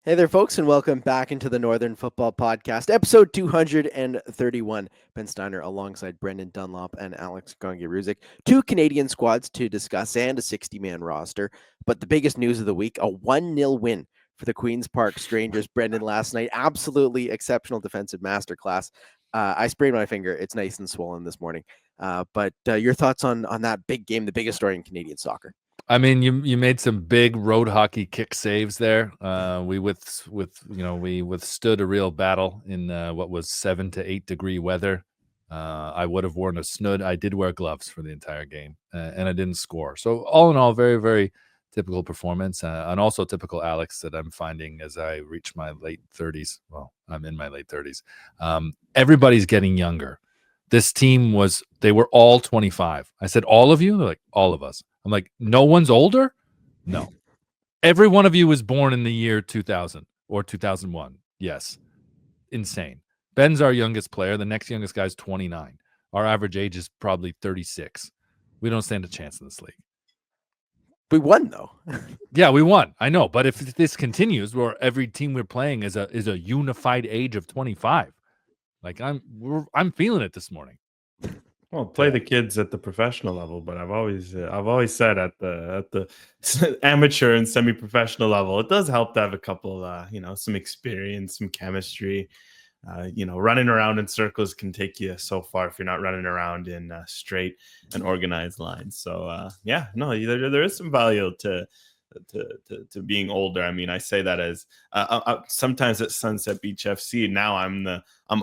Hey there, folks, and welcome back into the Northern Football Podcast, episode 231. Ben Steiner alongside Brendan Dunlop and Alex Gongi-Ruzik. Two Canadian squads to discuss and a 60-man roster. But the biggest news of the week, a 1-0 win for the Queen's Park Strangers. Brendan, last night, absolutely exceptional defensive masterclass. I sprayed my finger. It's nice and swollen this morning. But your thoughts on that big game, the biggest story in Canadian soccer? I mean, you made some big road hockey kick saves there. We withstood a real battle in what was 7 to 8 degree weather. I would have worn a snood. I did wear gloves for the entire game, and I didn't score. So all in all, very, very typical performance, and also typical Alex that I'm finding as I reach my late 30s. Well, I'm in my late 30s. Everybody's getting younger. This team they were all 25. I said, all of you? They're like, all of us. I'm like, no one's older? No. Every one of you was born in the year 2000 or 2001. Yes. Insane. Ben's our youngest player. The next youngest guy's 29. Our average age is probably 36. We don't stand a chance in this league. We won, though. Yeah, we won. I know. But if this continues where every team we're playing is a unified age of 25, like I'm feeling it this morning. Well, play the kids at the professional level, but I've always said at the amateur and semi-professional level, it does help to have a couple, some experience, some chemistry. Running around in circles can take you so far if you're not running around in straight and organized lines. So there is some value to being older. I mean, I say that as sometimes at Sunset Beach FC. Now I'm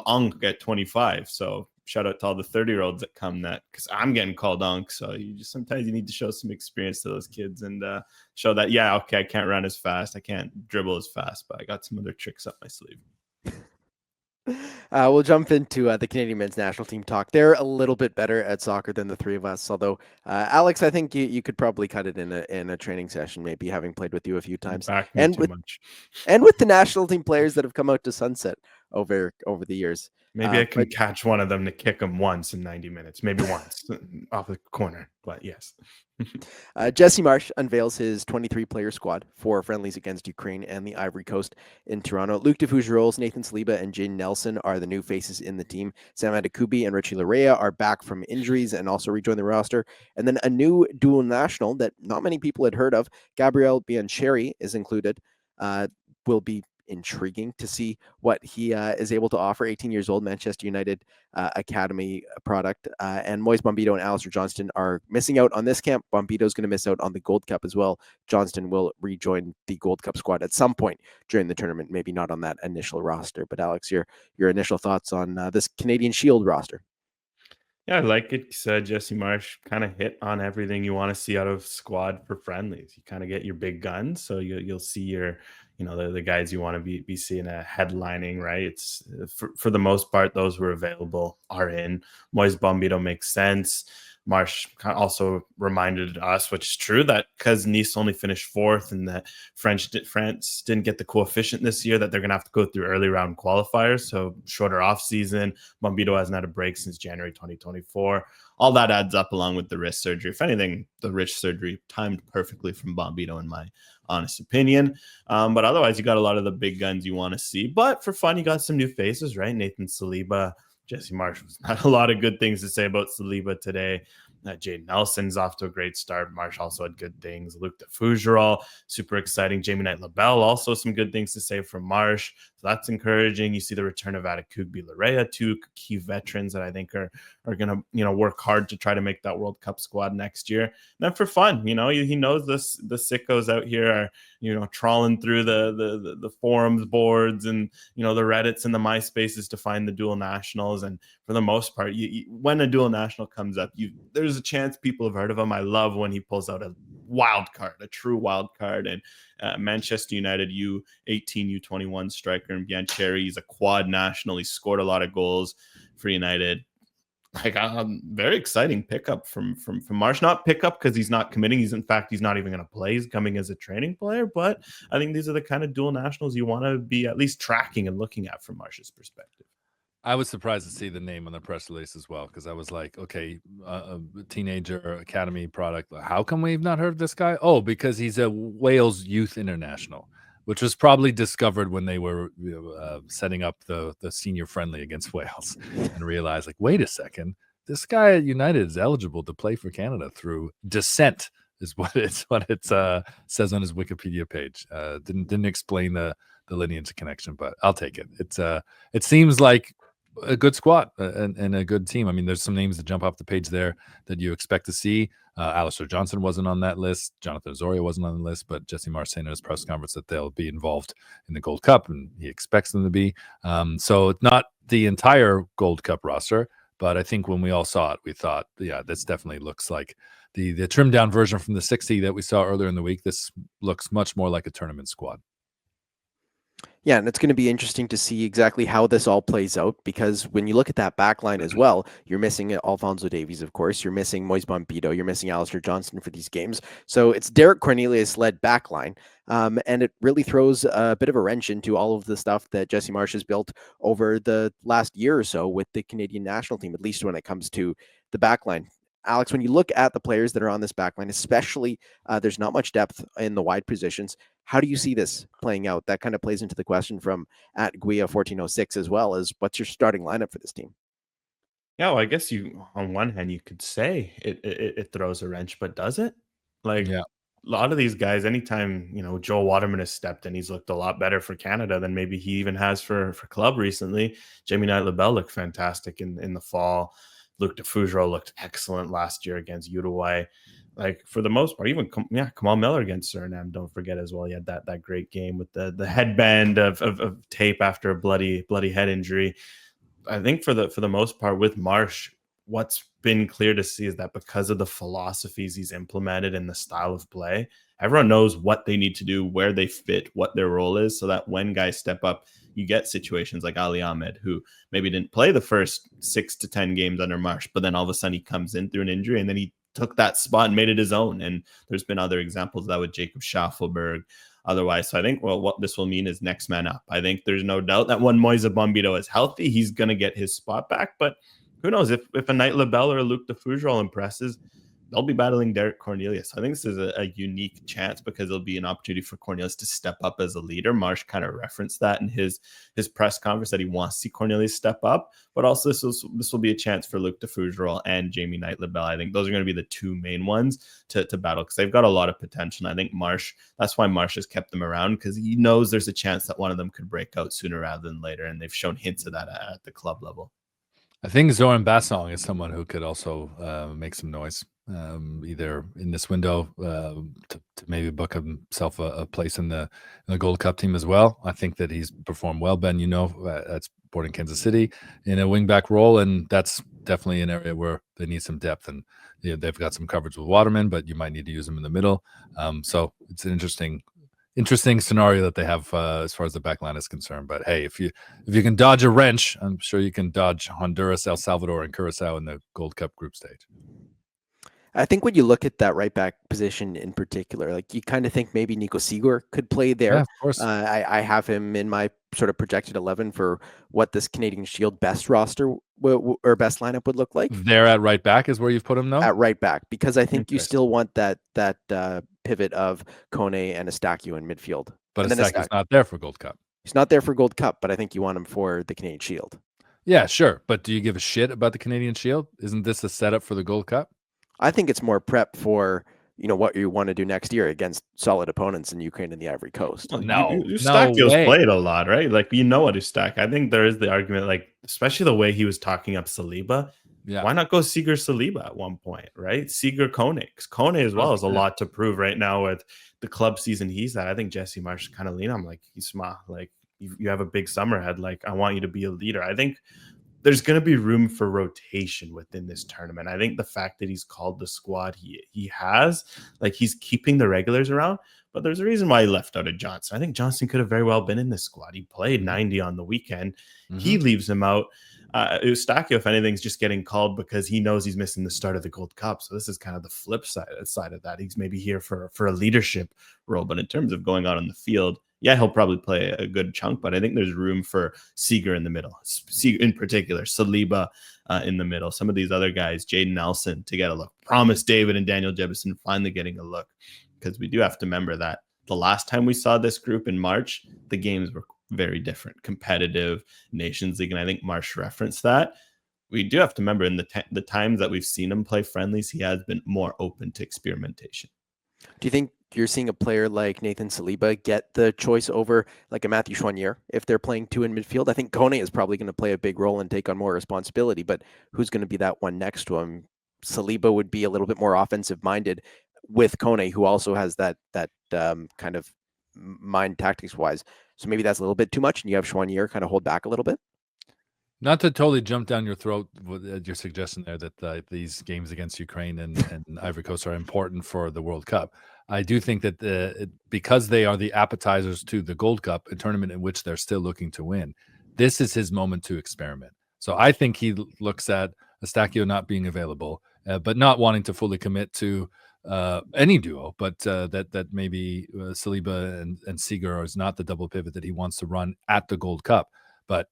Unk at 25. So shout out to all the 30-year-olds that come because I'm getting called Unk. So sometimes you need to show some experience to those kids and show that, I can't run as fast. I can't dribble as fast, but I got some other tricks up my sleeve. We'll jump into the Canadian men's national team talk. They're a little bit better at soccer than the three of us. Although, Alex, I think you could probably cut it in a training session, maybe having played with you a few times. And with the national team players that have come out to Sunset over the years. Maybe I can catch one of them to kick them once in 90 minutes, maybe once off the corner. But yes. Jesse Marsh unveils his 23-player squad for friendlies against Ukraine and the Ivory Coast in Toronto. Luc de Fougerolles, Nathan Saliba, and Jane Nelson are the new faces in the team. Sam Adekubi and Richie Larea are back from injuries and also rejoined the roster. And then a new dual national that not many people had heard of, Gabriel Biancheri, is included. Will be intriguing to see what he is able to offer. 18 years old, Manchester United Academy product. And Moise Bombito and Alistair Johnston are missing out on this camp. Bombito is going to miss out on the Gold Cup as well. Johnston will rejoin the Gold Cup squad at some point during the tournament, maybe not on that initial roster. But Alex, your initial thoughts on this Canadian Shield roster? Yeah, I like it. Jesse Marsh kind of hit on everything you want to see out of squad for friendlies. You kind of get your big guns, so you'll see your, the guys you want to be seeing headlining, right? It's for the most part, those who are available are in. Moise Bombito makes sense. Marsh also reminded us, which is true, that because Nice only finished fourth and that France didn't get the coefficient this year, that they're going to have to go through early round qualifiers. So shorter off season. Bombito hasn't had a break since January 2024. All that adds up along with the wrist surgery. If anything, the wrist surgery timed perfectly from Bombito, in my honest opinion. But otherwise, you got a lot of the big guns you want to see. But for fun, you got some new faces, right? Nathan Saliba, Jesse Marsh was not a lot of good things to say about Saliba today. Jade Nelson's off to a great start. Marsh also had good things. Luc de Fougerolles, super exciting. Jamie Knight-Labelle, also some good things to say from Marsh. So that's encouraging. You see the return of Adekubi Larea, two key veterans that I think are going to work hard to try to make that World Cup squad next year. And then for fun, he knows the sickos out here are trawling through the forums boards and the Reddits and the MySpaces to find the dual nationals. And for the most part, when a dual national comes up, there's a chance people have heard of him. I love when he pulls out a wild card, a true wild card. And Manchester United U18, U21 striker and Biancheri, he's a quad national. He scored a lot of goals for United. Like very exciting pickup from Marsh. Not pickup because he's not committing. He's not even going to play. He's coming as a training player. But I think these are the kind of dual nationals you want to be at least tracking and looking at from Marsh's perspective. I was surprised to see the name on the press release as well, because I was like, okay, a teenager academy product. How come we've not heard of this guy? Oh, because he's a Wales youth international. which was probably discovered when they were setting up the senior friendly against Wales, and realized, like, wait a second, this guy at United is eligible to play for Canada through descent, is what it says on his Wikipedia page. Didn't explain the lineage connection, but I'll take it. It seems like a good squad and a good team. I mean, there's some names that jump off the page there that you expect to see. Alistair Johnson wasn't on that list. Jonathan Osorio wasn't on the list, but Jesse Marsh saying in his press conference that they'll be involved in the Gold Cup, and he expects them to be. So not the entire Gold Cup roster, but I think when we all saw it, we thought, yeah, this definitely looks like the trimmed down version from the 60 that we saw earlier in the week. This looks much more like a tournament squad. Yeah, and it's going to be interesting to see exactly how this all plays out, because when you look at that back line as well, you're missing Alphonso Davies, of course. You're missing Moise Bombito. You're missing Alistair Johnston for these games. So it's Derek Cornelius-led back line, and it really throws a bit of a wrench into all of the stuff that Jesse Marsh has built over the last year or so with the Canadian national team, at least when it comes to the back line. Alex, when you look at the players that are on this backline, especially there's not much depth in the wide positions. How do you see this playing out? That kind of plays into the question from at Guia1406 as well, as what's your starting lineup for this team? Yeah, well, I guess on one hand, you could say it throws a wrench, but does it? Like, Yeah. a lot of these guys, anytime, Joel Waterman has stepped in, he's looked a lot better for Canada than maybe he even has for club recently. Jamie Knight-Lebel looked fantastic in the fall. Luke DeFougereau looked excellent last year against Uruguay. Like, for the most part, even Kamal Miller against Suriname, don't forget as well. He had that great game with the headband of tape after a bloody head injury. I think for the most part with Marsh, what's been clear to see is that because of the philosophies he's implemented and the style of play, everyone knows what they need to do, where they fit, what their role is, so that when guys step up, you get situations like Ali Ahmed, who maybe didn't play the first 6 to 10 games under Marsh, but then all of a sudden he comes in through an injury and then he took that spot and made it his own. And there's been other examples of that with Jacob Shaffelburg. Otherwise, so I think, well, what this will mean is next man up. I think there's no doubt that when Moise Bombito is healthy, he's going to get his spot back. But who knows, if a Knight-Lebel or a Luke DeFougereau impresses, they'll be battling Derek Cornelius. I think this is a unique chance because it'll be an opportunity for Cornelius to step up as a leader. Marsh kind of referenced that in his press conference, that he wants to see Cornelius step up. But also this will be a chance for Luke DeFougereau and Jamie Knight-Lebel. I think those are going to be the two main ones to battle, because they've got a lot of potential. And I think that's why Marsh has kept them around, because he knows there's a chance that one of them could break out sooner rather than later. And they've shown hints of that at the club level. I think Zoran Bassong is someone who could also make some noise, either in this window to maybe book himself a place in the Gold Cup team as well. I think that he's performed well, Ben, at Sporting Kansas City in a wingback role, and that's definitely an area where they need some depth. And they've got some coverage with Waterman, but you might need to use him in the middle. So it's an interesting scenario that they have as far as the back line is concerned. But hey, if you can dodge a wrench, I'm sure you can dodge Honduras, El Salvador, and Curacao in the Gold Cup group stage. I think when you look at that right back position in particular, like, you kind of think maybe Nico Seeger could play there. Yeah, of course. I have him in my sort of projected 11 for what this Canadian Shield best roster or best lineup would look like. There at right back is where you've put him, though? At right back, because I think you still want that pivot of Kone and Estacio in midfield. But Estacio's not there for Gold Cup. He's not there for Gold Cup, but I think you want him for the Canadian Shield. Yeah, sure. But do you give a shit about the Canadian Shield? Isn't this a setup for the Gold Cup? I think it's more prep for what you want to do next year against solid opponents in Ukraine and the Ivory Coast. Well, Eustachio's played a lot, right? Like, what Eustachio. I think there is the argument, like, especially the way he was talking up Saliba. Yeah. Why not go Seeger Saliba at one point, right? Seeger Kone. Kone as well has a lot to prove right now with the club season he's at. I think Jesse Marsh kind of lean on, like, he's smart. Like, you have a big summer ahead. Like, I want you to be a leader. I think there's going to be room for rotation within this tournament. I think the fact that he's called the squad he has, like, he's keeping the regulars around, but there's a reason why he left out of Johnson. I think Johnson could have very well been in this squad. He played 90 on the weekend. Mm-hmm. He leaves him out. Eustachio, if anything, is just getting called because he knows he's missing the start of the Gold Cup. So this is kind of the flip side of that. He's maybe here for a leadership role, but in terms of going out on the field, yeah, he'll probably play a good chunk, but I think there's room for Seeger in the middle, in particular, Saliba in the middle. Some of these other guys, Jaden Nelson to get a look. Promise David and Daniel Jebison finally getting a look, because we do have to remember that the last time we saw this group in March, the games were very different, competitive, Nations League, and I think Marsh referenced that. We do have to remember in the times that we've seen him play friendlies, he has been more open to experimentation. Do you think you're seeing a player like Nathan Saliba get the choice over like a Matthew Choinière if they're playing two in midfield? I think Kone is probably going to play a big role and take on more responsibility, but who's going to be that one next to him? Saliba would be a little bit more offensive minded with Kone, who also has that kind of mind tactics wise. So maybe that's a little bit too much, and you have Choinière kind of hold back a little bit. Not to totally jump down your throat with your suggestion there that these games against Ukraine and Ivory Coast are important for the World Cup. I do think that because they are the appetizers to the Gold Cup, a tournament in which they're still looking to win, this is his moment to experiment. So I think he looks at Eustáquio not being available, but not wanting to fully commit to any duo, but that maybe Saliba and Seager is not the double pivot that he wants to run at the Gold Cup. But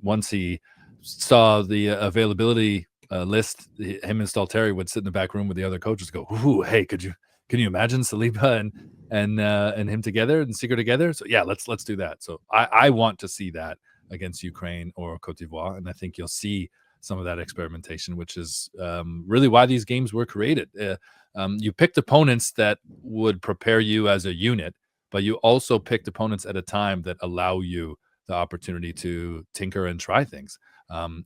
once he saw the availability list, him and Stalteri would sit in the back room with the other coaches, go, "Ooh, hey, can you imagine Saliba and him together and Seager together?" So yeah, let's do that. So I want to see that against Ukraine or Cote d'Ivoire, and I think you'll see some of that experimentation, which is really why these games were created. You picked opponents that would prepare you as a unit, but you also picked opponents at a time that allow you the opportunity to tinker and try things.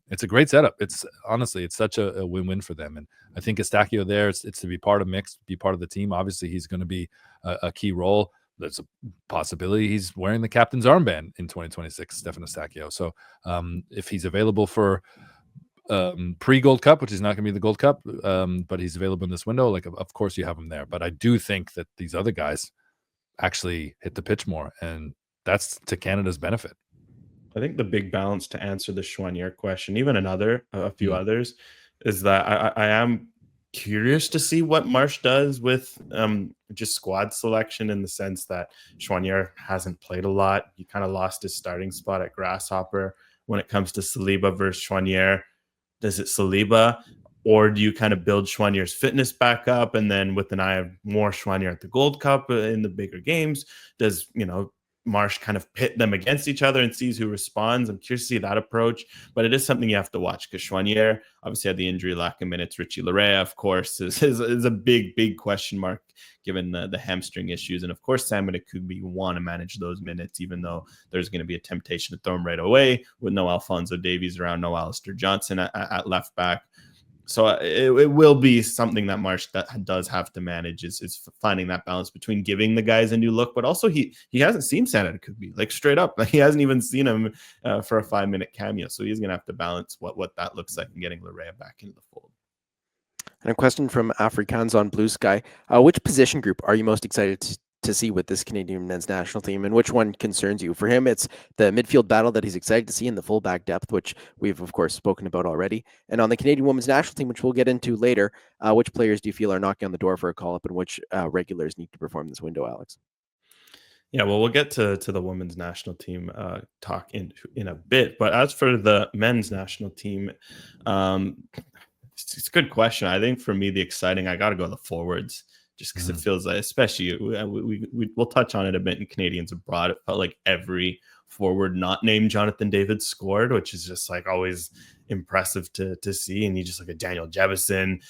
It's a great setup. It's honestly, it's such a win-win for them. And I think Eustáquio there, it's to be part of mix, be part of the team. Obviously, he's going to be a key role. There's a possibility he's wearing the captain's armband in 2026, Stefan Eustáquio. So if he's available for pre-Gold Cup, which is not going to be the Gold Cup, but he's available in this window, like of course you have him there. But I do think that these other guys actually hit the pitch more, and that's to Canada's benefit. I think the big balance to answer the Choinière question, even a few others, is that I am curious to see what Marsh does with just squad selection, in the sense that Choinière hasn't played a lot. He kind of lost his starting spot at Grasshopper. When it comes to Saliba versus Choinière, does it Saliba, or do you kind of build Choinière's fitness back up, and then with an eye of more Choinière at the Gold Cup in the bigger games, does Marsh kind of pit them against each other and sees who responds? I'm curious to see that approach, but it is something you have to watch, because Choinière obviously had the injury lack of minutes. Richie Larea, of course, is a big question mark given the hamstring issues. And of course, Sam Kubi, you want to manage those minutes, even though there's going to be a temptation to throw him right away with no Alphonso Davies around, no Alistair Johnson at left back. So it will be something that Marsh does have to manage, is finding that balance between giving the guys a new look, but also he hasn't seen Sanada Kubi, like straight up. Like, he hasn't even seen him for a 5-minute cameo. So he's going to have to balance what that looks like and getting Larea back into the fold. And a question from Afrikaans on Blue Sky. Which position group are you most excited to see with this Canadian men's national team, and which one concerns you? For him, it's the midfield battle that he's excited to see, in the fullback depth, which we've of course spoken about already. And on the Canadian women's national team, which we'll get into later, which players do you feel are knocking on the door for a call-up, and which regulars need to perform this window, Alex? Yeah, well, we'll get to the women's national team talk in a bit. But as for the men's national team, it's a good question. I think for me, I got to go the forwards, just because it feels like, especially we'll touch on it a bit in Canadians abroad, it felt like every forward not named Jonathan David scored, which is just like always impressive to see. And you just look at Daniel Jebison,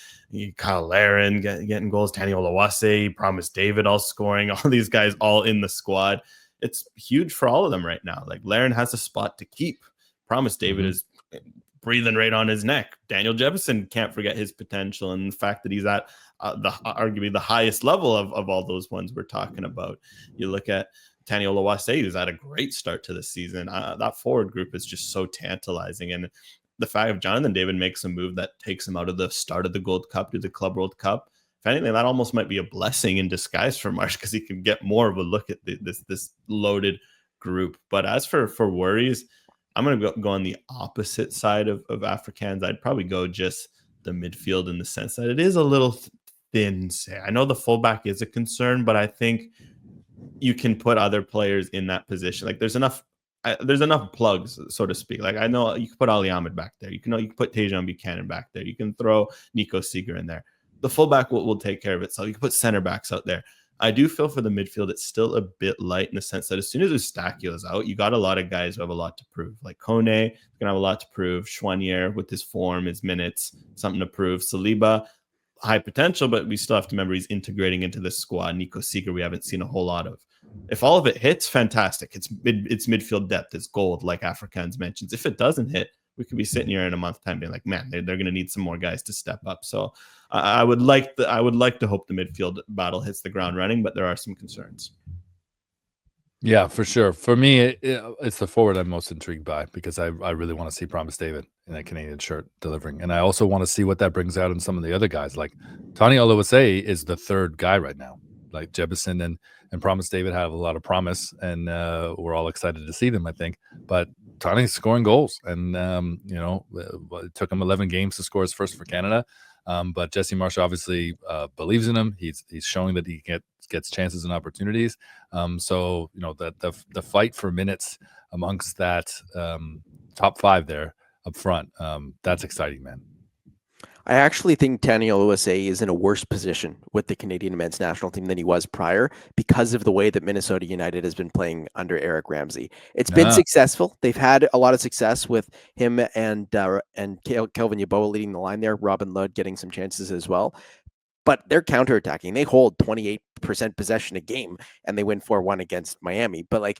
Kyle Larin getting goals, Tani Olawase, Promise David all scoring, all these guys all in the squad. It's huge for all of them right now. Like, Larin has a spot to keep. Promise David is breathing right on his neck. Daniel Jebison, can't forget his potential, and the fact that he's at arguably the highest level of all those ones we're talking about. You look at Tani Olawase, who's had a great start to the season. That forward group is just so tantalizing. And the fact of Jonathan David makes a move that takes him out of the start of the Gold Cup to the Club World Cup, if anything, that almost might be a blessing in disguise for Marsh, because he can get more of a look at this loaded group. But as for worries, I'm going to go on the opposite side of Afrikaans. I'd probably go just the midfield, in the sense that it is a little thin. I know the fullback is a concern, but I think you can put other players in that position. Like, there's enough plugs, so to speak. Like, I know you can put Ali Ahmed back there. You can put Tajon Buchanan back there. You can throw Nico Seeger in there. The fullback will take care of it. So you can put center backs out there. I do feel for the midfield, it's still a bit light in the sense that as soon as Eustachio is out, you got a lot of guys who have a lot to prove. Like Kone is going to have a lot to prove. Chouanier with his form, his minutes, something to prove. Saliba, high potential, but we still have to remember he's integrating into this squad. Nico Seeger, we haven't seen a whole lot of. If all of it hits, fantastic. It's midfield depth. It's gold, like Afrikaans mentions. If it doesn't hit, we could be sitting here in a month's time being like, man, they're going to need some more guys to step up. So I would like to hope the midfield battle hits the ground running, but there are some concerns. Yeah, for sure. For me, it's the forward I'm most intrigued by, because I really want to see Promise David in that Canadian shirt delivering. And I also want to see what that brings out in some of the other guys. Like Tani Oluwase is the third guy right now. Like Jebison and Promise David have a lot of promise, and we're all excited to see them, I think. But Tani's scoring goals, and it took him 11 games to score his first for Canada. But Jesse Marsh obviously believes in him. He's showing that he gets chances and opportunities. So the fight for minutes amongst that top five there up front, that's exciting, man. I actually think Tani Oluwase is in a worse position with the Canadian men's national team than he was prior, because of the way that Minnesota United has been playing under Eric Ramsey. It's been successful. They've had a lot of success with him and Kelvin Yeboah leading the line there, Robin Lod getting some chances as well. But they're counterattacking. They hold 28% possession a game, and they win 4-1 against Miami. But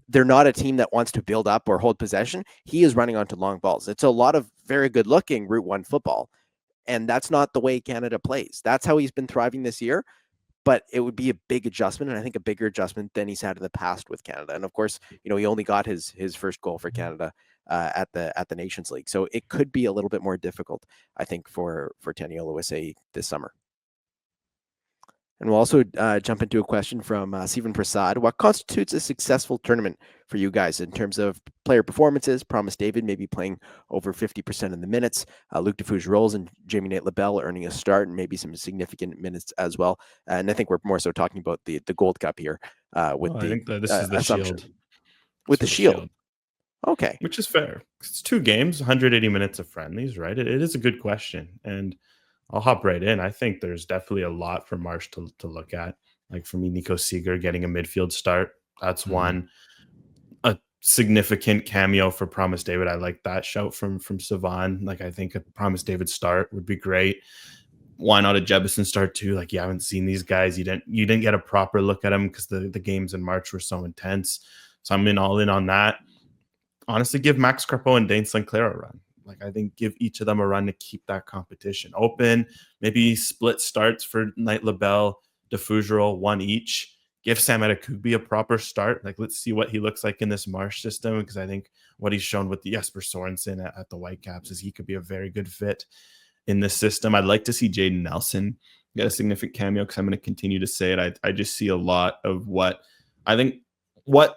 they're not a team that wants to build up or hold possession. He is running onto long balls. It's a lot of very good-looking Route 1 football. And that's not the way Canada plays. That's how he's been thriving this year, but it would be a big adjustment, and I think a bigger adjustment than he's had in the past with Canada. And of course, he only got his first goal for Canada at the Nations League, so it could be a little bit more difficult, I think, for Tani Oluwase this summer. And we'll also jump into a question from Stephen Prasad. What constitutes a successful tournament for you guys in terms of player performances? Promise David maybe playing over 50% of the minutes. Luc Defouge-Rolls and Jamie Nate LaBelle earning a start and maybe some significant minutes as well. And I think we're more so talking about the Gold Cup here I think this is the assumption. Shield. With the Shield. Okay. Which is fair. It's 2 games, 180 minutes of friendlies, right? It is a good question. And I'll hop right in. I think there's definitely a lot for Marsh to look at. Like for me, Nico Seeger getting a midfield start. That's one. A significant cameo for Promise David. I like that shout from Savan. I think a Promise David start would be great. Why not a Jebison start too? You haven't seen these guys. You didn't get a proper look at them because the games in March were so intense. So I'm all in on that. Honestly, give Max Crepeau and Dane Sinclair a run. I think give each of them a run to keep that competition open. Maybe split starts for Knight LaBelle, Defougerol, 1 each. Give Sam Adekubi a proper start. Let's see what he looks like in this Marsh system, because I think what he's shown with the Jesper Sorensen at the Whitecaps is he could be a very good fit in this system. I'd like to see Jaden Nelson get a significant cameo, because I'm going to continue to say it. I just see a lot of what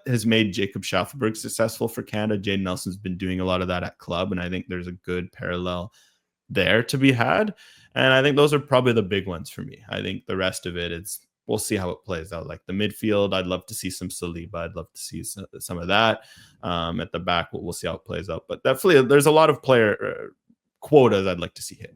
has made Jacob Shaffelburg successful for Canada. Jaden Nelson's been doing a lot of that at club, and I think there's a good parallel there to be had. And I think those are probably the big ones for me. I think the rest of it we'll see how it plays out. The midfield, I'd love to see some Saliba. I'd love to see some of that. At the back, we'll see how it plays out. But definitely, there's a lot of player quotas I'd like to see hit.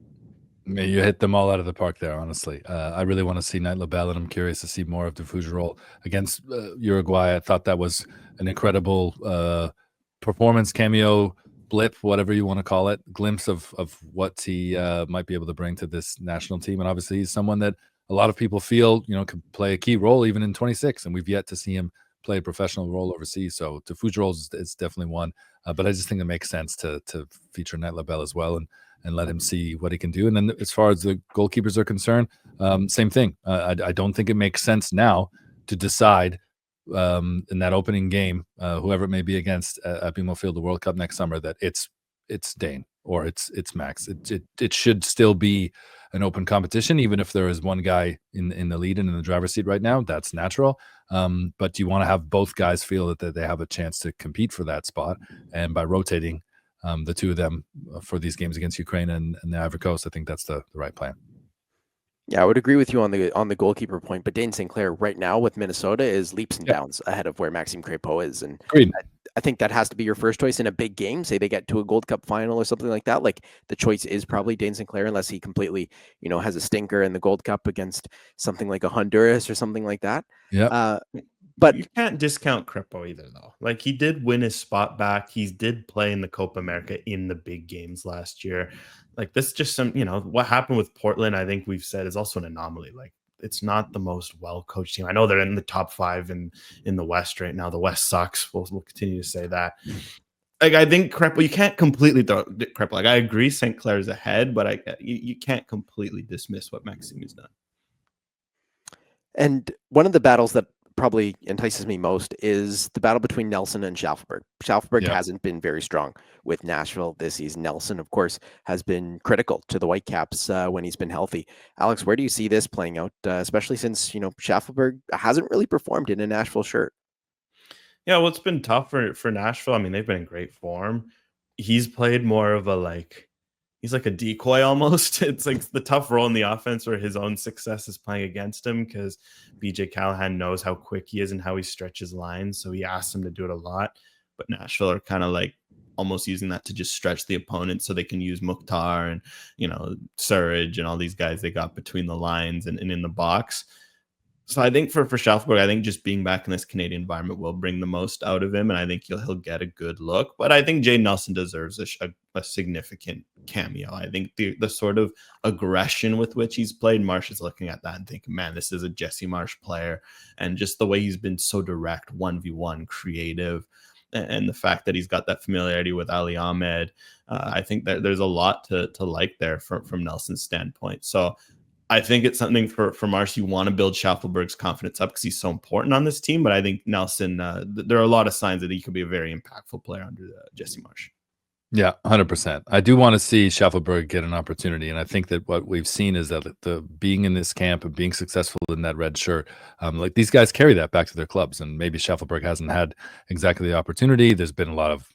You hit them all out of the park there, honestly. I really want to see Knight LaBelle, and I'm curious to see more of Defougerol against Uruguay. I thought that was an incredible performance, cameo, blip, whatever you want to call it, glimpse of what he might be able to bring to this national team. And obviously, he's someone that a lot of people feel, could play a key role even in 26, and we've yet to see him play a professional role overseas. So Defougerol is definitely one, but I just think it makes sense to feature Knight LaBelle as well, and let him see what he can do. And then as far as the goalkeepers are concerned, same thing. I don't think it makes sense now to decide in that opening game, whoever it may be against at BMO Field, the World Cup next summer, that it's Dane or it's Max. It should still be an open competition, even if there is one guy in the lead and in the driver's seat right now. That's natural. But you want to have both guys feel that they have a chance to compete for that spot. And by rotating the two of them for these games against Ukraine and the Ivory Coast, I think that's the right plan. Yeah, I would agree with you on the goalkeeper point, but Dane Sinclair right now with Minnesota is leaps and bounds ahead of where Maxime Crepeau is. And Agreed. I think that has to be your first choice in a big game. Say they get to a Gold Cup final or something like that. Like the choice is probably Dane Sinclair, unless he completely, has a stinker in the Gold Cup against something like a Honduras or something like that. Yeah. But you can't discount Kripo either, though. Like he did win his spot back. He did play in the Copa America in the big games last year. Like this, just some, what happened with Portland. I think we've said is also an anomaly. Like it's not the most well-coached team. I know they're in the top 5 in the West right now. The West sucks. We'll continue to say that. Like I think Kripo, you can't completely throw Kripo. Like I agree, St. Clair's ahead, but you can't completely dismiss what Maxime has done. And one of the battles that probably entices me most is the battle between Nelson and Shaffelburg. Shaffelburg hasn't been very strong with Nashville this season. Nelson, of course, has been critical to the Whitecaps when he's been healthy. Alex, where do you see this playing out, especially since, Shaffelburg hasn't really performed in a Nashville shirt? Yeah, well, it's been tough for Nashville. I mean, they've been in great form. He's played more of he's like a decoy almost. It's like the tough role in the offense where his own success is playing against him because BJ Callahan knows how quick he is and how he stretches lines. So he asks him to do it a lot. But Nashville are kind of like almost using that to just stretch the opponent so they can use Mukhtar and, Surridge and all these guys they got between the lines and in the box. So I think for Shaffelburg, I think just being back in this Canadian environment will bring the most out of him, and I think he'll get a good look. But I think Jay Nelson deserves a significant cameo. I think the sort of aggression with which he's played, Marsh is looking at that and thinking, man, this is a Jesse Marsh player. And just the way he's been so direct, 1v1, creative, and the fact that he's got that familiarity with Ali Ahmed, I think that there's a lot to like there from Nelson's standpoint. So I think it's something for Marsh. You want to build Shaffelburg's confidence up because he's so important on this team. But I think Nelson, there are a lot of signs that he could be a very impactful player under Jesse Marsh. Yeah, 100%. I do want to see Shaffelburg get an opportunity, and I think that what we've seen is that the being in this camp and being successful in that red shirt, like these guys carry that back to their clubs, and maybe Shaffelburg hasn't had exactly the opportunity. There's been a lot of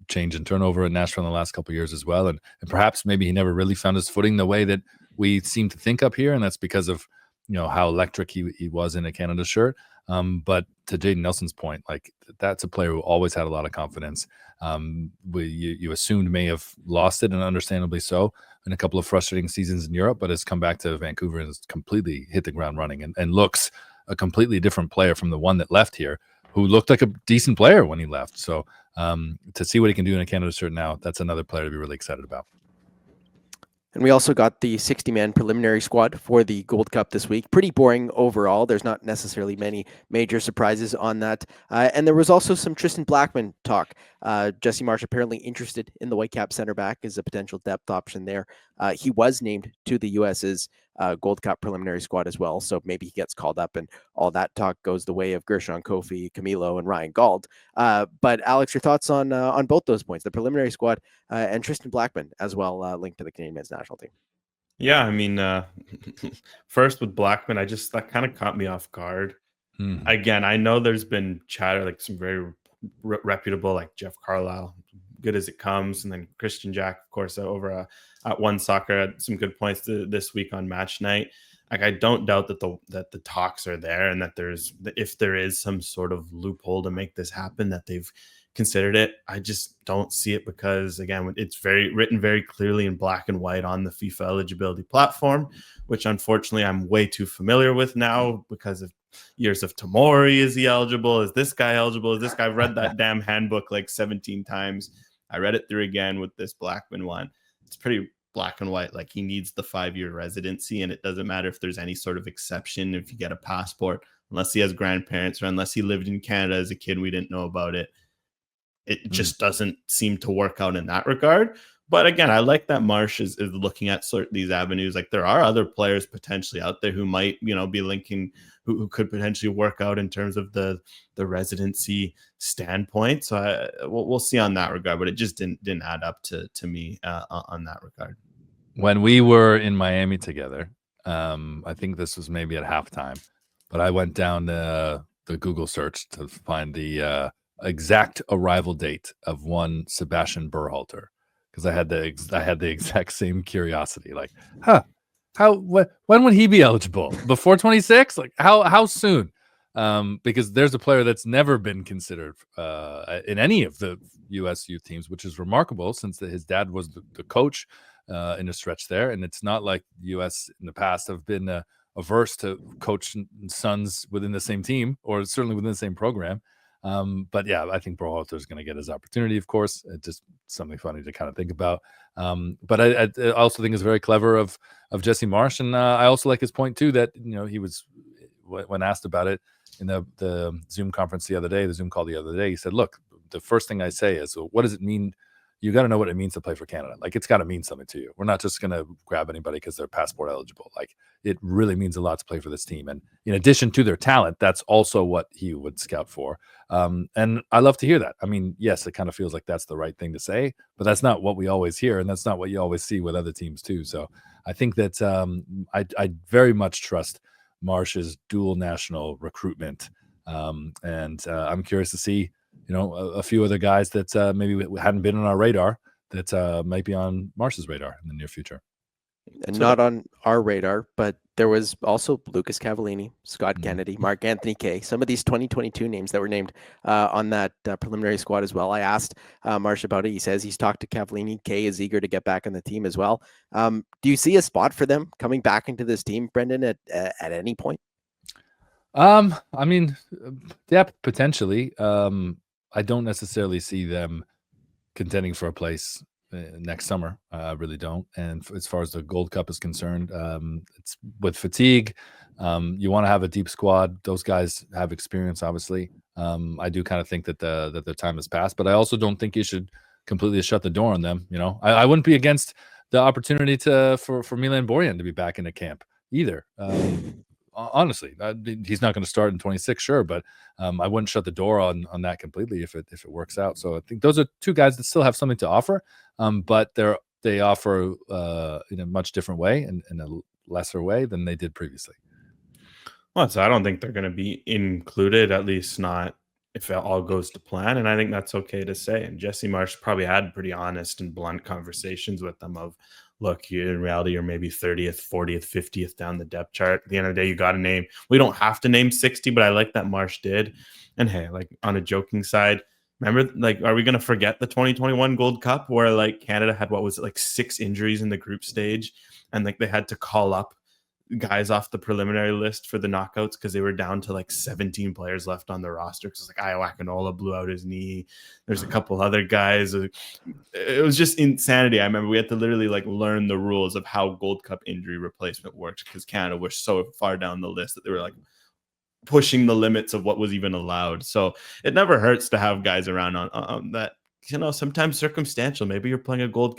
change and turnover in Nashville in the last couple of years as well, and perhaps maybe he never really found his footing the way that we seem to think up here, and that's because of how electric he was in a Canada shirt. But to Jaden Nelson's point, like that's a player who always had a lot of confidence. You assumed may have lost it, and understandably so, in a couple of frustrating seasons in Europe, but has come back to Vancouver and has completely hit the ground running and looks a completely different player from the one that left here, who looked like a decent player when he left. So to see what he can do in a Canada shirt now, that's another player to be really excited about. And we also got the 60-man preliminary squad for the Gold Cup this week. Pretty boring overall. There's not necessarily many major surprises on that. And there was also some Tristan Blackmon talk. Jesse Marsh apparently interested in the Whitecap center back as a potential depth option there. He was named to the US's Gold Cup preliminary squad as well, so maybe he gets called up and all that talk goes the way of Gershon Kofi, Camilo, and Ryan Gauld. But Alex, your thoughts on both those points, the preliminary squad and Tristan Blackmon as well, linked to the Canadian men's national team? Yeah, I mean, first with Blackmon, that kind of caught me off guard. Again, I know there's been chatter, like some very reputable, like Jeff Carlisle, good as it comes, and then Christian Jack, of course, over at One Soccer, had some good points this week on match night. Like, I don't doubt that the talks are there, and that if there is some sort of loophole to make this happen, that they've considered it. I just don't see it because, again, it's written very clearly in black and white on the FIFA eligibility platform, which unfortunately I'm way too familiar with now because of years of Tamori. Is he eligible? Is this guy eligible? Is this guy? I've read that damn handbook like 17 times. I read it through again with this Blackmon one. It's pretty black and white. Like, he needs the 5-year residency, and it doesn't matter if there's any sort of exception if you get a passport, unless he has grandparents or unless he lived in Canada as a kid. We didn't know about it. It just doesn't seem to work out in that regard. But again, I like that Marsh is looking at sort of these avenues. Like, there are other players potentially out there who might, be linking, who could potentially work out in terms of the residency standpoint. So we'll see on that regard, but it just didn't add up to me on that regard. When we were in Miami together, I think this was maybe at halftime, but I went down the Google search to find the exact arrival date of one Sebastian Berhalter, because I had the exact same curiosity. Like, when would he be eligible? Before 26? Like, how soon? because there's a player that's never been considered in any of the U.S. youth teams, which is remarkable since his dad was the coach in a stretch there. And it's not like the U.S. in the past have been averse to coach sons within the same team, or certainly within the same program. But yeah, I think Berhalter is going to get his opportunity, of course. It's just something funny to kind of think about. But I also think it's very clever of Jesse Marsch. And I also like his point too, that, he was, when asked about it in the Zoom conference the Zoom call the other day, he said, look, the first thing I say is, well, what does it mean? You got to know what it means to play for Canada. Like, it's got to mean something to you. We're not just going to grab anybody because they're passport eligible. Like, it really means a lot to play for this team. And in addition to their talent, that's also what he would scout for. And I love to hear that. I mean, yes, it kind of feels like that's the right thing to say, but that's not what we always hear. And that's not what you always see with other teams too. So I think that I very much trust Marsch's dual national recruitment. And I'm curious to see, a few other guys that maybe hadn't been on our radar that might be on Marsch's radar in the near future. And not on our radar, but there was also Lucas Cavallini, Scott Kennedy, Mark Anthony Kay, some of these 2022 names that were named on that preliminary squad as well. I asked Marsch about it. He says he's talked to Cavallini. Kay is eager to get back on the team as well. Do you see a spot for them coming back into this team, Brendan, at any point? I mean, yeah, potentially. I don't necessarily see them contending for a place next summer. I really don't. And as far as the Gold Cup is concerned, it's with fatigue. You want to have a deep squad. Those guys have experience, obviously. I do kind of think that the time has passed, but I also don't think you should completely shut the door on them. I wouldn't be against the opportunity for Milan Borjan to be back in the camp either. Honestly, he's not going to start in 26, sure, but I wouldn't shut the door on that completely if it works out. So I think those are two guys that still have something to offer, but they offer in a much different way and in a lesser way than they did previously. Well, so I don't think they're going to be included, at least not if it all goes to plan, and I think that's okay to say. And Jesse Marsch probably had pretty honest and blunt conversations with them of, look, in reality, you're maybe 30th, 40th, 50th down the depth chart. At the end of the day, you got to name. We don't have to name 60, but I like that Marsch did. And hey, like, on a joking side, remember, like, are we going to forget the 2021 Gold Cup where, like, Canada had, what was it, like 6 injuries in the group stage, and like they had to call up guys off the preliminary list for the knockouts because they were down to like 17 players left on the roster because like Iowakanola blew out his knee. There's a couple other guys. It was just insanity. I remember we had to literally like learn the rules of how Gold Cup injury replacement worked because Canada was so far down the list that they were like pushing the limits of what was even allowed. So it never hurts to have guys around on that, sometimes circumstantial. Maybe you're playing a Gold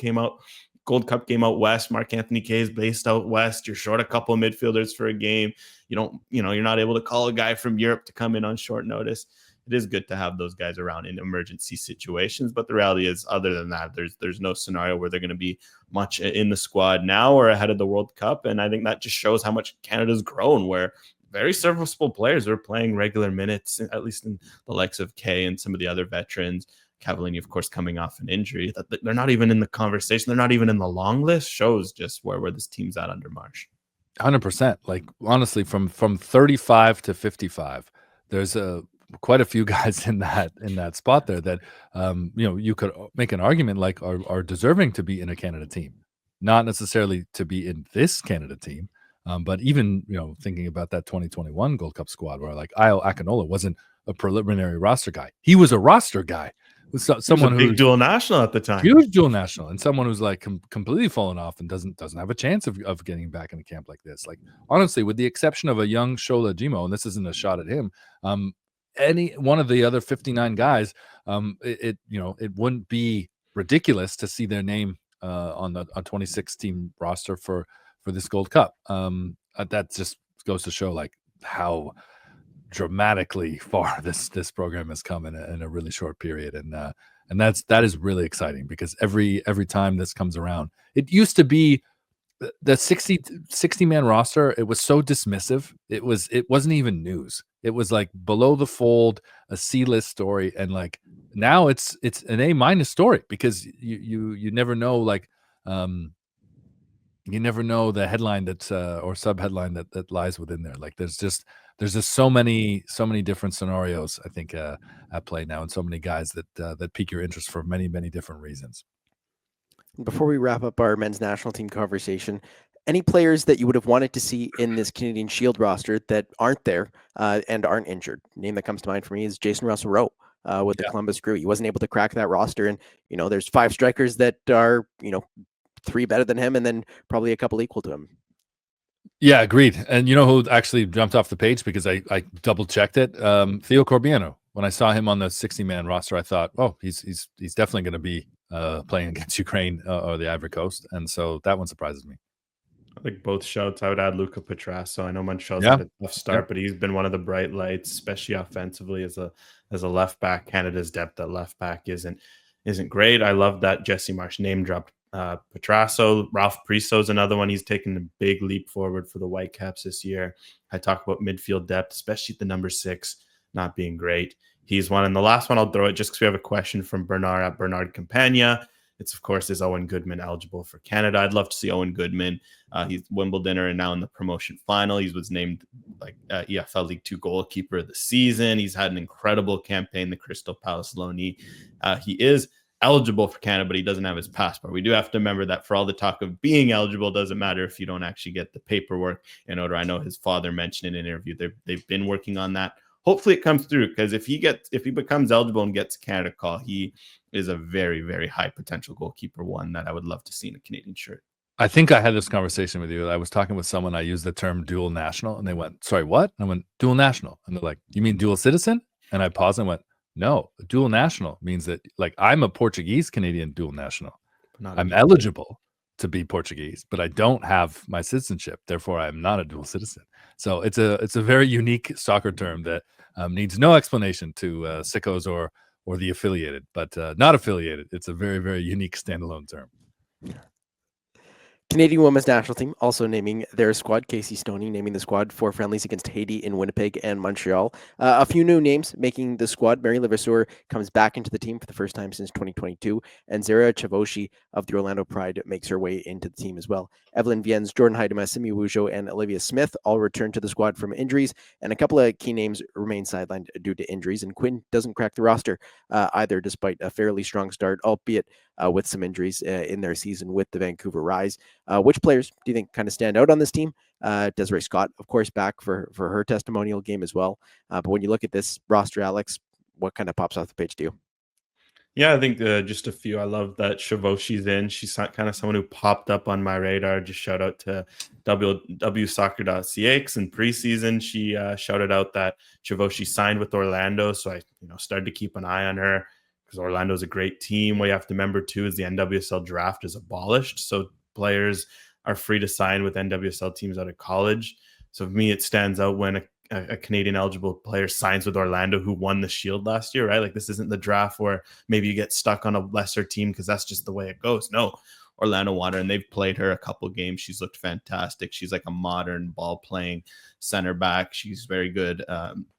Cup game out west. Mark Anthony Kay is based out west. You're short a couple of midfielders for a game. You're not able to call a guy from Europe to come in on short notice. It is good to have those guys around in emergency situations, but the reality is, other than that, there's no scenario where they're going to be much in the squad now or ahead of the World Cup. And I think that just shows how much Canada's grown, where very serviceable players are playing regular minutes, at least in the likes of Kay and some of the other veterans. Cavallini, of course, coming off an injury, that they're not even in the conversation. They're not even in the long list. Shows just where this team's at under Marsch. 100%. Like, honestly, from 35 to 55, there's quite a few guys in that spot there that you could make an argument like are deserving to be in a Canada team, not necessarily to be in this Canada team, but even thinking about that 2021 Gold Cup squad where like Iowakanola wasn't a preliminary roster guy, he was a roster guy. Someone who's a big dual national at the time, huge dual national, and someone who's like completely fallen off and doesn't have a chance of getting back in a camp like this. Like, honestly, with the exception of a young Shola Jimo, and this isn't a shot at him, any one of the other 59 guys, it wouldn't be ridiculous to see their name on the 26 team roster for this Gold Cup. That just goes to show like how dramatically far this program has come in a really short period, and that is really exciting because every time this comes around, it used to be the 60 man roster. It was so dismissive. It wasn't even news. It was like below the fold, a C-list story, and like now it's an A- story because you never know, like you never know the headline or sub headline that lies within there. Like there's there's just so many different scenarios, I think, at play now, and so many guys that pique your interest for many different reasons. Before we wrap up our men's national team conversation, any players that you would have wanted to see in this Canadian Shield roster that aren't there and aren't injured? Name that comes to mind for me is Jason Russell-Rowe with the Columbus Crew. He wasn't able to crack that roster, and there's 5 strikers that are 3 better than him, and then probably a couple equal to him. Yeah, agreed. And you know who actually jumped off the page because I double checked it? Theo Corbiano. When I saw him on the 60-man roster, I thought, oh, he's definitely going to be playing against Ukraine or the Ivory Coast, and so that one surprises me. I think both shouts. I would add Luca Petrasso. I know Montreal's had a tough start, but he's been one of the bright lights, especially offensively as a left back. Canada's depth at left back isn't great. I love that Jesse Marsh name dropped Petrasso. Ralph Priso's another one. He's taken a big leap forward for the Whitecaps this year. I talk about midfield depth, especially at the number 6 not being great. He's one. And the last one I'll throw it just because we have a question from Bernard at Bernard Campagna. It's, of course, is Owen Goodman eligible for Canada? I'd love to see Owen Goodman. He's Wimbledoner and now in the promotion final. He was named EFL League 2 goalkeeper of the season. He's had an incredible campaign, the Crystal Palace loanee. He is eligible for Canada, but he doesn't have his passport. We do have to remember that for all the talk of being eligible, doesn't matter if you don't actually get the paperwork in order. I know his father mentioned in an interview they've been working on that. Hopefully it comes through, because if he becomes eligible and gets a Canada call, he is a very, very high potential goalkeeper, one that I would love to see in a Canadian shirt. I think I had this conversation with you. I was talking with someone. I used the term dual national, and they went, "Sorry, what?" I went, "Dual national," and they're like, "You mean dual citizen?" And I paused and went, "No, dual national means that like I'm a Portuguese Canadian dual national. I'm eligible to be Portuguese, but I don't have my citizenship. Therefore, I am not a dual citizen." So it's a very unique soccer term that needs no explanation to sickos or the affiliated, but not affiliated. It's a very, very unique standalone term. Canadian women's national team also naming their squad. Casey Stoney naming the squad for friendlies against Haiti in Winnipeg and Montreal. A few new names making the squad. Mary Levasseur comes back into the team for the first time since 2022, and Zara Chavoshi of the Orlando Pride makes her way into the team as well. Evelyn Viens, Jordan Heidema, Simi Wujo, and Olivia Smith all return to the squad from injuries, and a couple of key names remain sidelined due to injuries, and Quinn doesn't crack the roster either, despite a fairly strong start, albeit with some injuries in their season with the Vancouver Rise. Which players do you think kind of stand out on this team? Desiree Scott, of course, back for her testimonial game as well. But when you look at this roster, Alex, what kind of pops off the page to you? Yeah, I think just a few. I love that Chavoshi's in. She's kind of someone who popped up on my radar. Just shout out to www.soccer.ca, because in preseason she shouted out that Chavoshi signed with Orlando. So I started to keep an eye on her, because Orlando's a great team. What you have to remember too is the NWSL draft is abolished, so players are free to sign with NWSL teams out of college. So for me, it stands out when a Canadian eligible player signs with Orlando, who won the Shield last year, right? Like, this isn't the draft where maybe you get stuck on a lesser team because that's just the way it goes. No, Orlando won her, and they've played her a couple games. She's looked fantastic. She's like a modern ball playing center back. She's very good.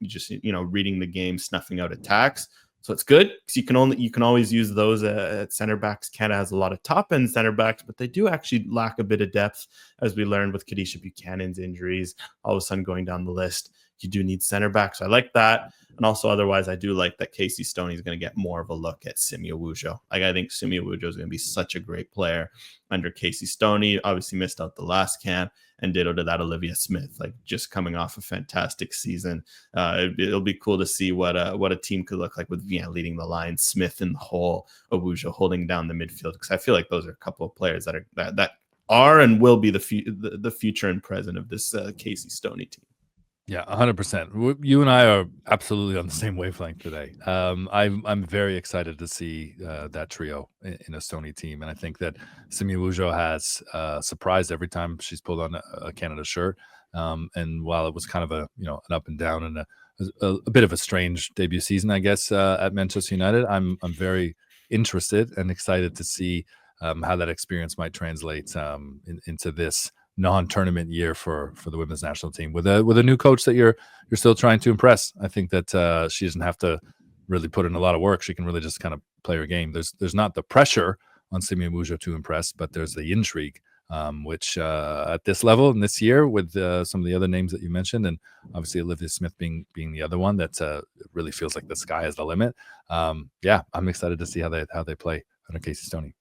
Just reading the game, snuffing out attacks. So it's good because you can always use those at center backs. Canada has a lot of top end center backs, but they do actually lack a bit of depth, as we learned with Kadisha Buchanan's injuries. All of a sudden, going down the list, you do need center backs. So I like that. And also, otherwise, I do like that Casey Stoney is going to get more of a look at Simi Wujo. Like, I think Simi Wujo is going to be such a great player under Casey Stoney. Obviously missed out the last camp, and ditto to that Olivia Smith, like just coming off a fantastic season. It'll be cool to see what a team could look like with Vian leading the line, Smith in the hole, Wujo holding down the midfield, because I feel like those are a couple of players that are and will be the future and present of this Casey Stoney team. Yeah, 100%. You and I are absolutely on the same wavelength today. I'm very excited to see that trio in a Stoney team, and I think that Simi Wujo has surprised every time she's pulled on a Canada shirt. And while it was kind of an up and down and a bit of a strange debut season, I guess, at Manchester United, I'm very interested and excited to see how that experience might translate into this non-tournament year for the women's national team with a new coach that you're still trying to impress. I think that she doesn't have to really put in a lot of work. She can really just kind of play her game. There's not the pressure on Simi Wujo to impress, but there's the intrigue which at this level and this year with some of the other names that you mentioned, and obviously Olivia Smith being the other one, that it really feels like the sky is the limit. Yeah, I'm excited to see how they play under Casey Stoney.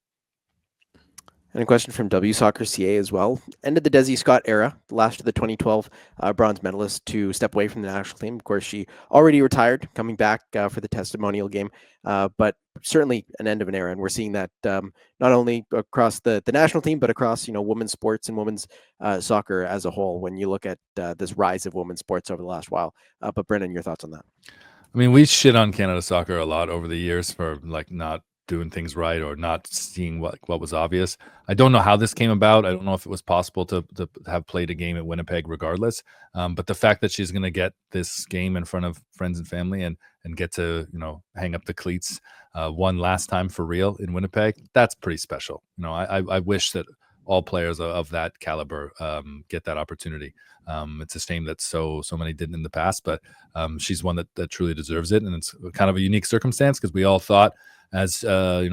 And a question from W Soccer CA as well. Ended the Desiree Scott era, the last of the 2012 bronze medalist to step away from the national team. Of course, she already retired, coming back for the testimonial game, but certainly an end of an era. And we're seeing that not only across the national team, but across women's sports and women's soccer as a whole. When you look at this rise of women's sports over the last while, but Brendan, your thoughts on that? I mean, we shit on Canada Soccer a lot over the years for not doing things right or not seeing what was obvious. I don't know how this came about. I don't know if it was possible to have played a game at Winnipeg regardless. But the fact that she's going to get this game in front of friends and family and get to hang up the cleats one last time for real in Winnipeg, that's pretty special. I wish that all players of that caliber get that opportunity. It's a shame that so many didn't in the past, but she's one that truly deserves it, and it's kind of a unique circumstance because we all thought, as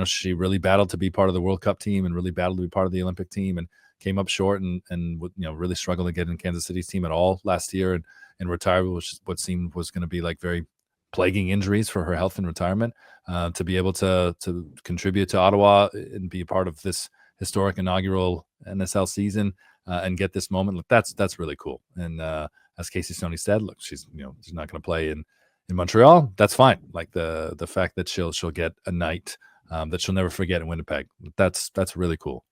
she really battled to be part of the World Cup team and really battled to be part of the Olympic team and came up short and really struggled to get in Kansas City's team at all last year and retired, which is what seemed was going to be like very plaguing injuries for her health and retirement. To be able to contribute to Ottawa and be a part of this historic inaugural NSL season and get this moment, look, that's really cool. And as Casey Stoney said, look, she's she's not going to play in Montreal. That's fine. Like the fact that she'll get a night that she'll never forget in Winnipeg. That's really cool.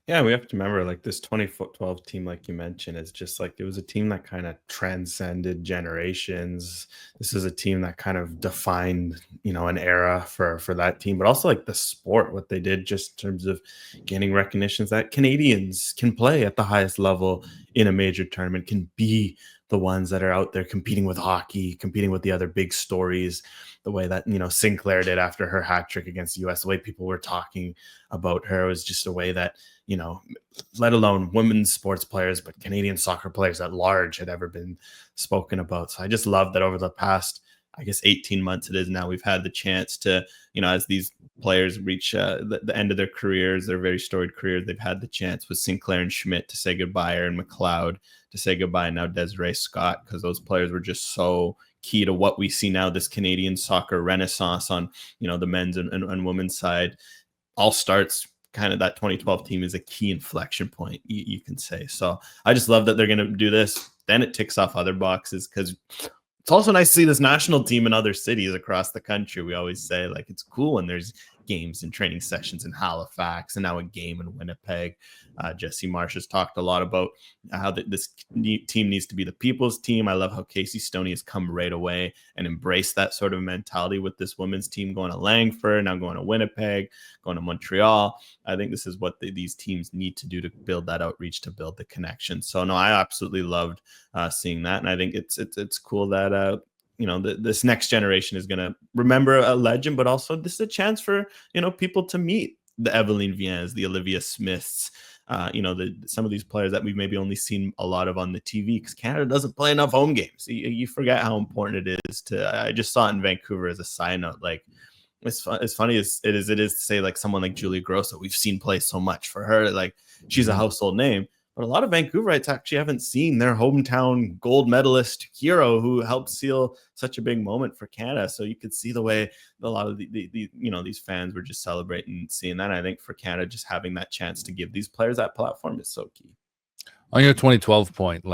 Yeah, we have to remember, like, this 2012 team, like you mentioned, is just like, it was a team that kind of transcended generations. This is a team that kind of defined, an era for that team, but also like the sport, what they did just in terms of gaining recognitions that Canadians can play at the highest level in a major tournament, can be the ones that are out there competing with hockey, competing with the other big stories, the way that, Sinclair did after her hat trick against the US, the way people were talking about her was just a way that, let alone women's sports players, but Canadian soccer players at large had ever been spoken about. So I just love that over the past, I guess, 18 months it is now, we've had the chance to, as these players reach the end of their careers, their very storied careers, they've had the chance with Sinclair and Schmidt to say goodbye, and McLeod to say goodbye, and now Desiree Scott, because those players were just so key to what we see now, this Canadian soccer renaissance on, the men's and women's side. All starts kind of that 2012 team is a key inflection point, you can say. So I just love that they're going to do this. Then it ticks off other boxes, because it's also nice to see this national team in other cities across the country. We always say, like, it's cool when there's games and training sessions in Halifax and now a game in Winnipeg. Jesse Marsh has talked a lot about how this team needs to be the people's team. I love how Casey Stoney has come right away and embraced that sort of mentality with this women's team going to Langford, now going to Winnipeg, going to Montreal. I think this is what these teams need to do to build that outreach, to build the connection. So no, I absolutely loved seeing that. And I think it's cool that this next generation is going to remember a legend, but also this is a chance for, people to meet the Eveline Viens, the Olivia Smiths, some of these players that we've maybe only seen a lot of on the TV, because Canada doesn't play enough home games. You forget how important it is I just saw it in Vancouver as a side note. Like, it's funny as it is to say, like, someone like Julia Grosso, we've seen play so much for her. Like, she's a household name. But a lot of Vancouverites actually haven't seen their hometown gold medalist hero who helped seal such a big moment for Canada. So you could see the way a lot of these fans were just celebrating seeing that. And I think for Canada, just having that chance to give these players that platform is so key. On your 2012 point,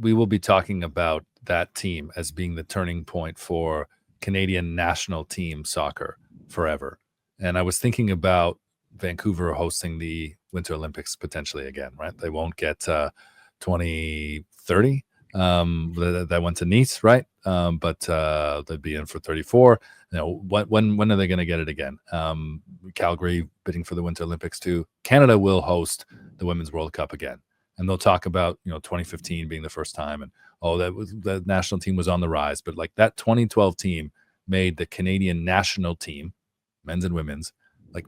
we will be talking about that team as being the turning point for Canadian national team soccer forever. And I was thinking about Vancouver hosting the Winter Olympics potentially again, right? They won't get 2030. That went to Nice, right? But they'd be in for 34. When are they going to get it again? Calgary bidding for the Winter Olympics too. Canada will host the Women's World Cup again, and they'll talk about 2015 being the first time, and the national team was on the rise. But like, that 2012 team made the Canadian national team, men's and women's,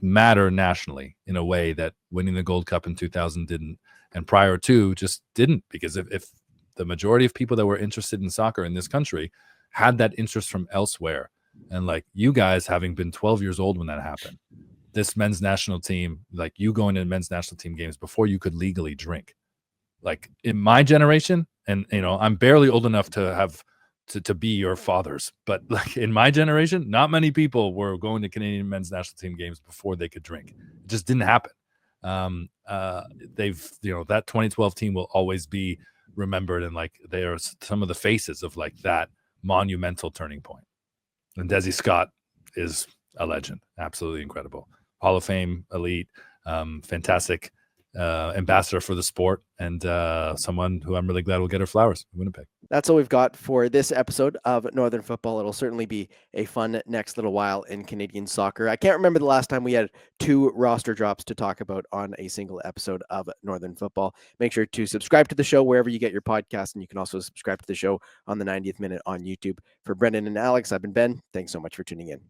matter nationally in a way that winning the Gold Cup in 2000 didn't, and prior to just didn't, because if the majority of people that were interested in soccer in this country had that interest from elsewhere, and like you guys having been 12 years old when that happened, this men's national team, like you going to men's national team games before you could legally drink. Like in my generation, and I'm barely old enough to have to be your fathers, but like in my generation, not many people were going to Canadian men's national team games before they could drink. It just didn't happen. They've that 2012 team will always be remembered, and like they are some of the faces of like that monumental turning point. And Desiree Scott is a legend, absolutely incredible, Hall of Fame elite, fantastic ambassador for the sport, and someone who I'm really glad will get her flowers in Winnipeg. That's all we've got for this episode of Northern Football. It'll certainly be a fun next little while in Canadian soccer. I can't remember the last time we had 2 roster drops to talk about on a single episode of Northern Football. Make sure to subscribe to the show wherever you get your podcast, and you can also subscribe to the show on the 90th Minute on YouTube. For Brendan and Alex, I've been Ben. Thanks so much for tuning in.